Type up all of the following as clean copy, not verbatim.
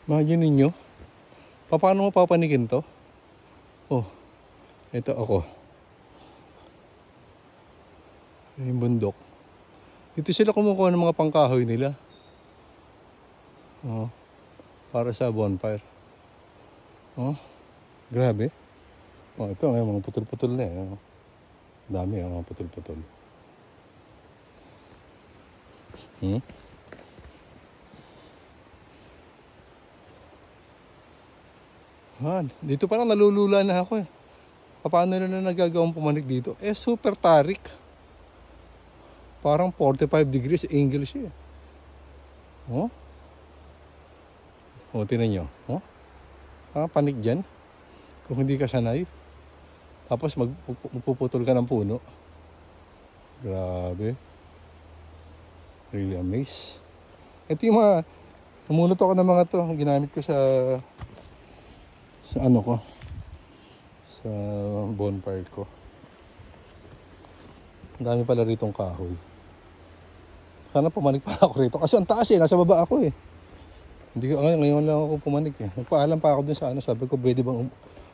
Imagine ninyo, paano mo papanikin to? Oh, ito ako. Yung bundok. Dito sila kumukuha ng mga pangkahoy nila. Oh, para sa bonfire. Oh, grabe. Oh, ito may mga putol-putol na eh. Oh. Dami mga putol-putol. Dito parang nalulula na ako eh. Paano na nagagawang pumanik dito? Eh, super tarik. Parang 45 degrees angle siya. Oh? O, tinan nyo. Oh? Panik dyan. Kung hindi ka sanay. Tapos magpuputol ka ng puno. Grabe. Really amazed. Ito yung mga, namunot ako ng mga to. Ginamit ko sa ano ko. Sa bonfire ko. Ang dami pala ritong kahoy. Sana pumanik pa ako rito. Kasi ang taas eh. Nasa baba ako eh. Hindi ko, ngayon lang ako pumanik eh. Nagpaalam pa ako dun sa ano. Sabi ko, pwede bang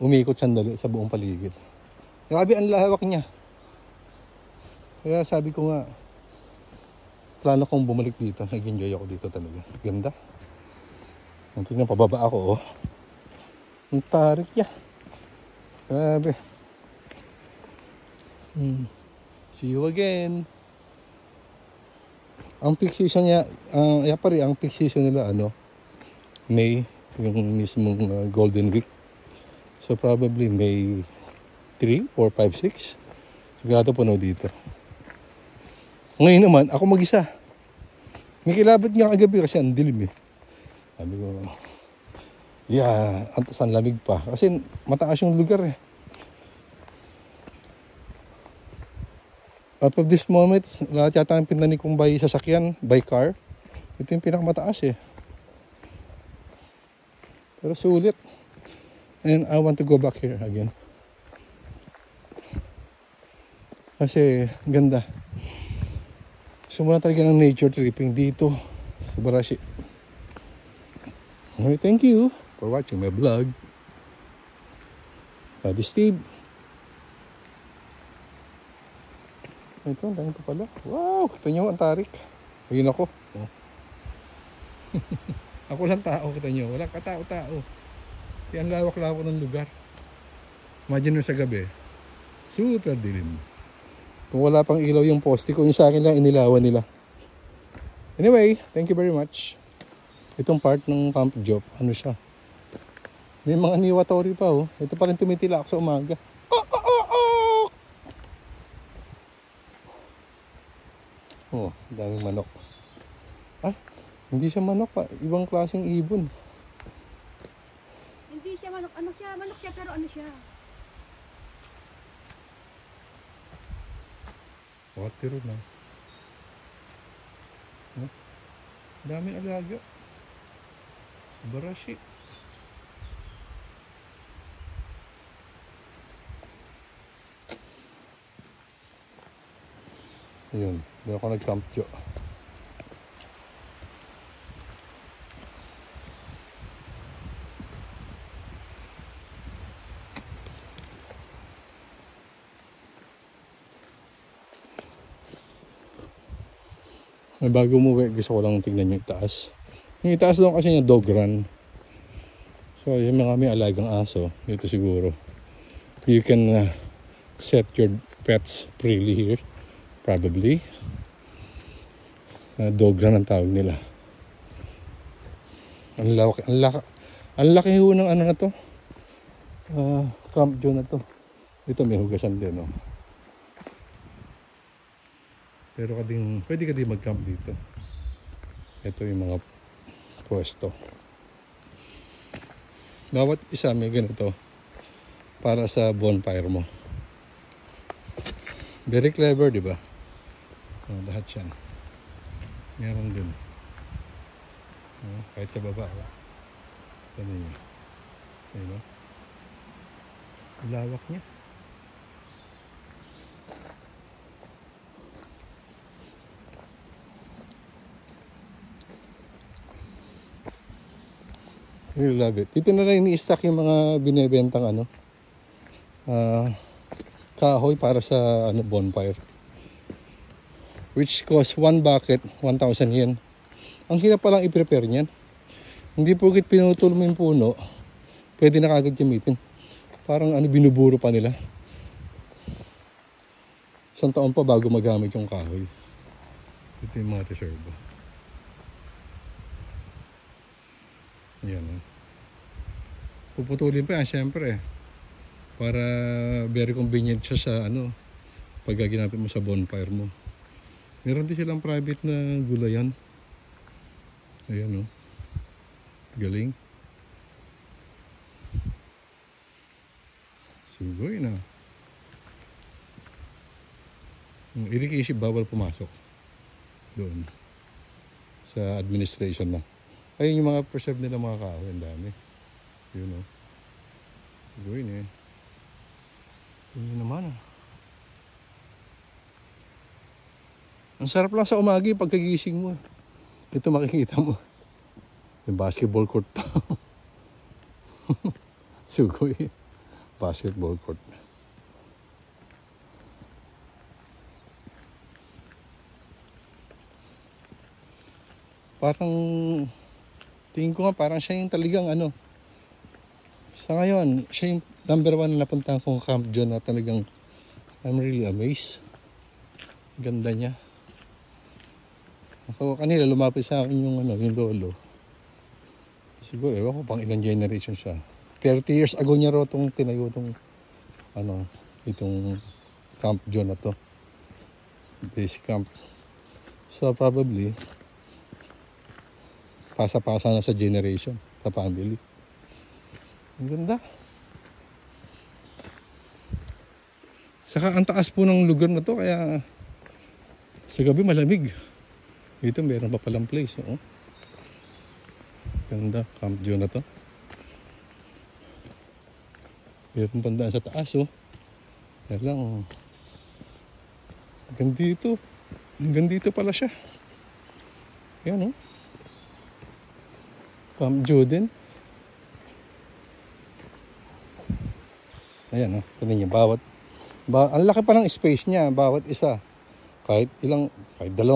umikot sandali sa buong paligid. Grabe ang lawak niya. Kaya sabi ko nga, plano kong bumalik dito. Nag-enjoy ako dito talaga. Ganda. Ang tingnan, pababa ako oh. Ang tarik niya. Grabe. See you again. Ang peak season niya, ang peak season nila May, yung mismong Golden Week. So probably May 3, 4, 5, 6. Sigurado puno dito. Ngayon naman, ako mag-isa. May kilabot nga kagabi kasi ang dilim eh. Sabi ko, antas ang lamig pa. Kasi mataas yung lugar eh. Up of this moment, lahat yata ang pinani kong by sasakyan, by car. Ito yung pinakamataas eh. Pero sulit. And I want to go back here again. Kasi ganda. Sumula talaga ng nature tripping dito sa Barashi. Okay, thank you for watching my vlog. Buddy Steve. Ito, ang dami pa pala. Wow, kita nyo, ang tarik. Ayun ako. Oh. Ako lang tao, kita nyo. Walang katao-tao. Yan lawak-lawak ng lugar. Imagine nyo sa gabi. Super dilim. Kung wala pang ilaw yung poste ko, yung sa akin lang inilawan nila. Anyway, thank you very much. Itong part ng Camp Job, ano siya? May mga niwatori pa oh. Ito pa rin tumitila ako sa umaga. Oh, daming manok. Ay, hindi siya manok pa. Ibang klaseng ibon. Hindi siya manok. Ano siya? Manok siya pero ano siya? Water na. Oh, daming alaga. Barashi. Ayun, doon ako nag-camp jo. May bago umuwi, gusto ko lang tignan yung itaas. Yung itaas doon kasi yung dog run. So yung mga may alagang aso, dito siguro. You can set your pets freely here. Probably. Dog run ang tawag nila. Ang laki ho ng ano na to. Camp Joe na to. Dito may hugasan din, no? Pero pwede ka din mag-camp dito. Ito yung mga pwesto. Bawat isa may ganito para sa bonfire mo. Very clever, di ba? Lahat yan. Meron din. Kahit sa baba. Yan yun. Ayun, lawak niya. Really love it. Dito na lang ini-stack yung mga binebentang ano, kahoy para sa ano, bonfire. Which cost 1 bucket, 1,000 yen. Ang hirap palang i-prepare niyan. Hindi porket pinutol mo yung puno, pwede na kagad gamitin. Parang ano, binuburo pa nila. Isang taon pa bago magamit yung kahoy. Ito yung mga reserva. Yan. Puputulin pa yan, syempre. Para very convenient siya sa ano, pag ginamit mo sa bonfire mo. Meron din silang private na gulayan. Ayan o. Galing. Sugoy na. Yung irrigation bawal pumasok doon sa administration na. Ayun yung mga preserve nila mga kahoy. Ang dami. Yun o. Sugoy na eh. Yun naman ah. Ang sarap lang sa umagi pagkagising mo. Ito makikita mo. Yung basketball court pa. Sugoy. Basketball court. Parang tingin ko nga parang siya yung talagang ano. Sa ngayon, siya yung number 1 na napuntahan kong Camp John na talagang I'm really amazed. Ganda niya. So, kanila lumapit sa akin yung ano, yung lolo. Siguro, ewan ko pang ilang generation siya. 30 years ago niya raw itong tinayo itong ano, itong Camp John na to. Base camp. So, probably pasa-pasa na sa generation, sa family. Ang ganda. Saka ang taas po ng lugar na to, kaya sa gabi malamig. Dito meron pa palang place. Oh. Ganda, Camp John na to. Meron pandaan sa taas. Oh. Yan lang. Hanggang dito. Hanggang dito pala siya. Yan oh. Camp John. Ayan oh. Tignan niyo, ang laki pa ng space niya, bawat isa. Kahit 2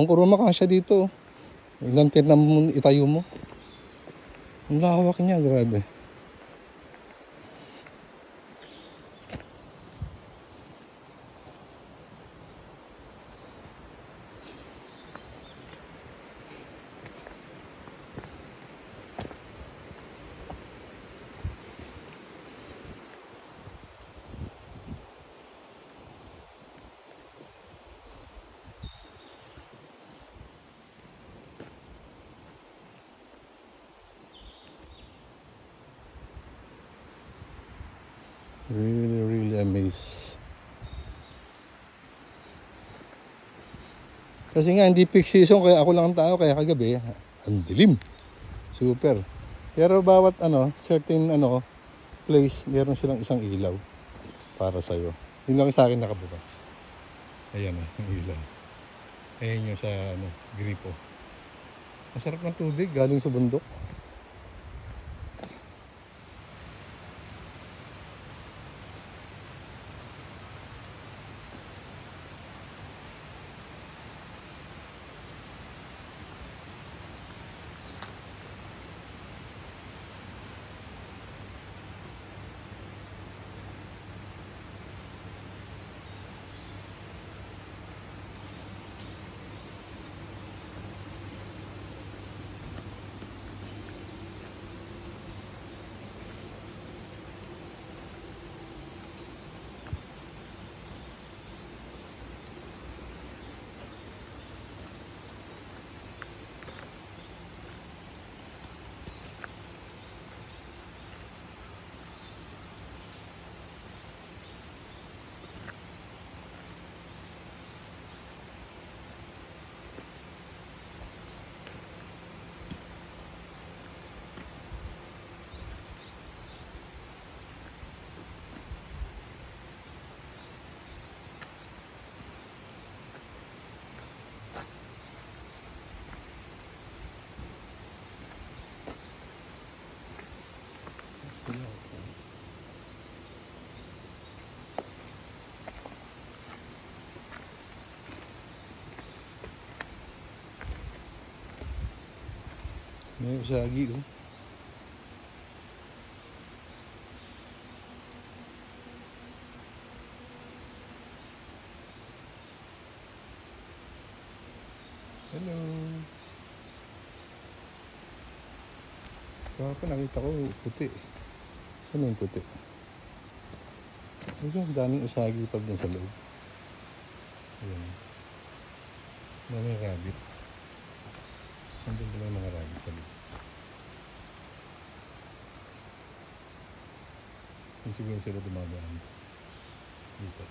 kuruma kasya dito. Ilang tent na itayo mo. Ang lawak niya, grabe. Really amazed. Kasi nga hindi peak season kaya ako lang ang tao, kaya kagabi ang dilim. Super. Pero bawat ano, certain ano place, meron silang isang ilaw para sa iyo. Yun lang sa akin nakabukas. Ayan ang ilaw. Ayan yung sa ano, gripo. Masarap ng tubig galing sa bundok. May usagi oh. Hello. Kapag nakita ko puti. Saan yung puti? Ayun, daming usagi pa dun sa loob. Ayan. Daming rabbit. Nandun pala yung mga rabbit sa loob. Yung siguro sila dumadaan dito.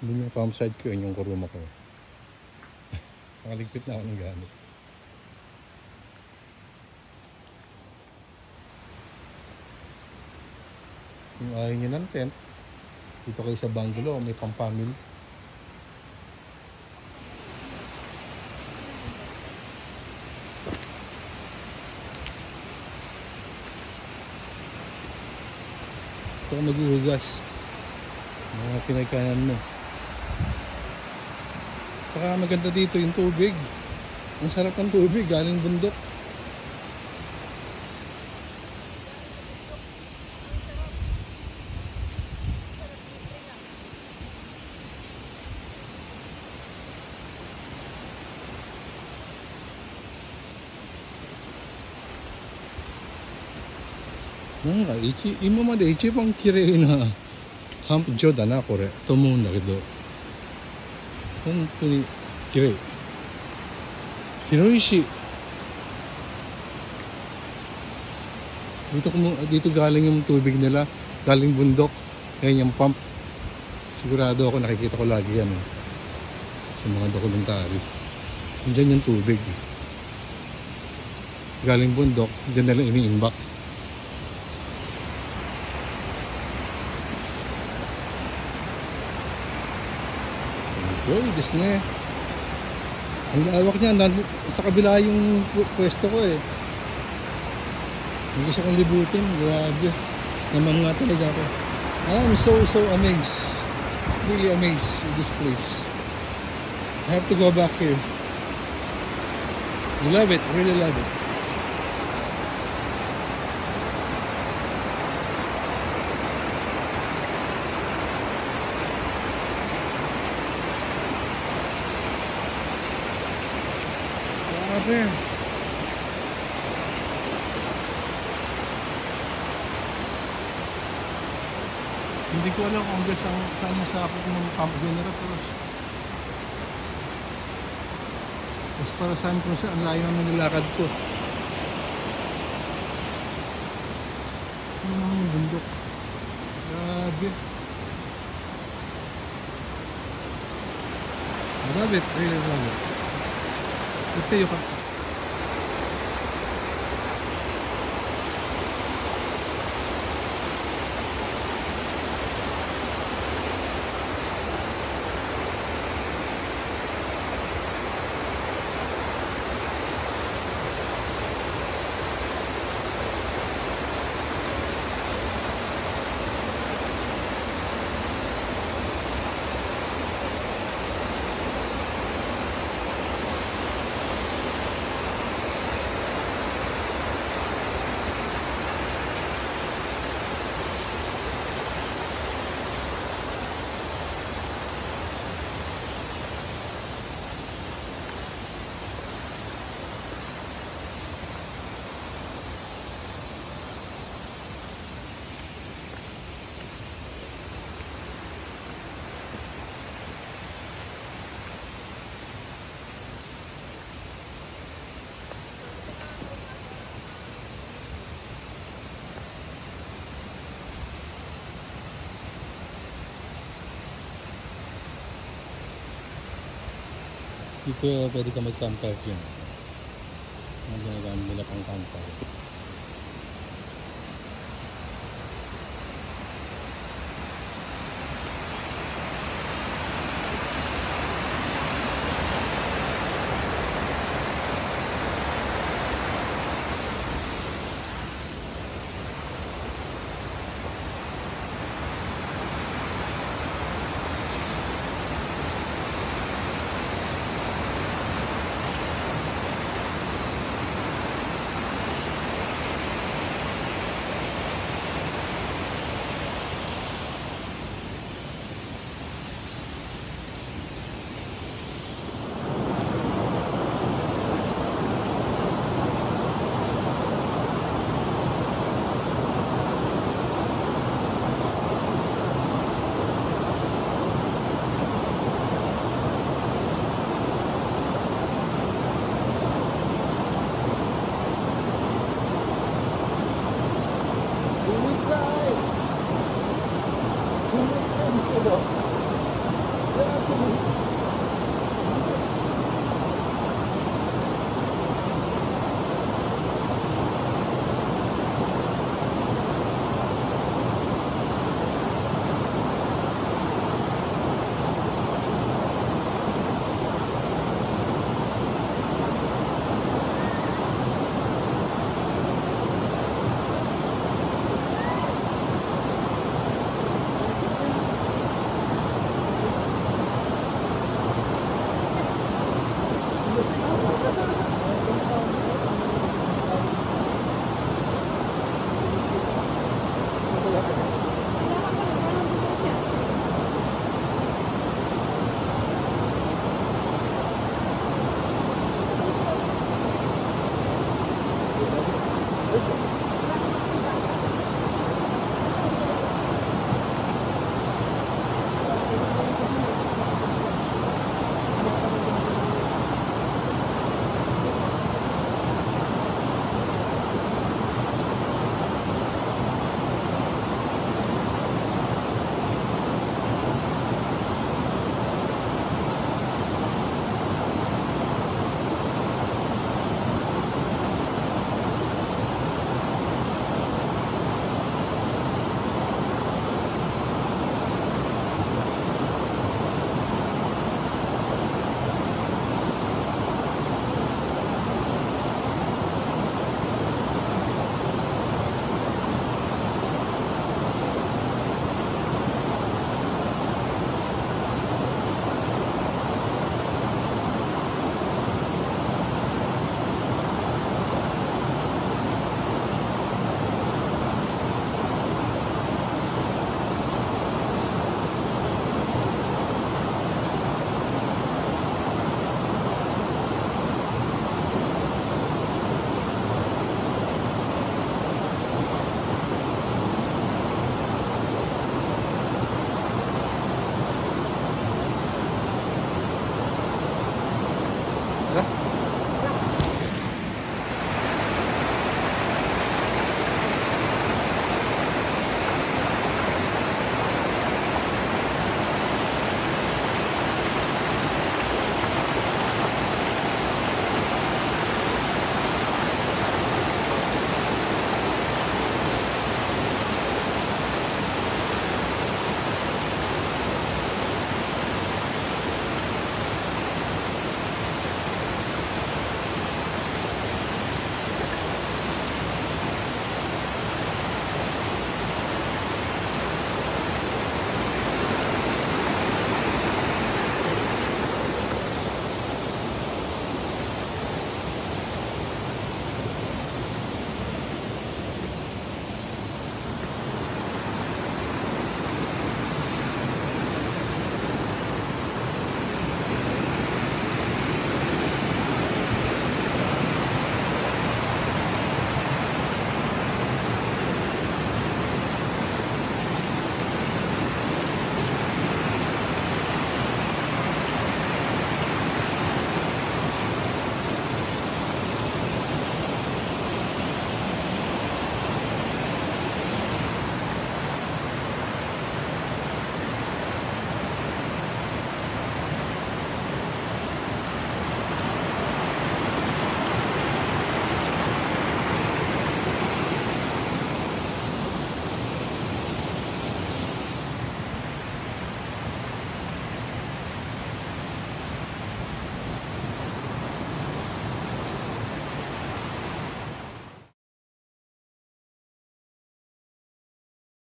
Doon yung campsite ko, yun yung kuruma ko. Nakaligpit na ako ng gamit. Kung ayaw nyo ng tent, dito kayo sa bungalow, may pang-family. Ito ka maghuhugas. Mga pinagkanan mo. Saka maganda dito yung tubig. Ang sarap ng tubig, galing bundok. Imamまで一番綺麗なキャンプ場だなこれと思うんだけど、本当に綺麗、広いしdito galing yung tubig nila, galing bundok, yan yung pump. Sigurado ako nakikita ko lagi yan sa mga dokumentary. Diyan yung tubig galing bundok, diyan nila iniimbak. Uy, dis na eh. Ang lawak niya, sa kabila yung pwesto ko eh. Hindi ko siya kong libutin, grabe. Naman nga talaga ako. I'm so amazed. Really amazed with this place. I have to go back here. I love it, really love it. Grabe. Hindi ko alam kung saan yung sakop ng pump generator. Mas para saan kung saan ang layo ng nilakad ko. Ano naman yung bundok. Grabe. I love it, really love it. Ito yung dito pwede ka mag-campfire yun. Ang ginagamit nila pang campfire. Kaya actually,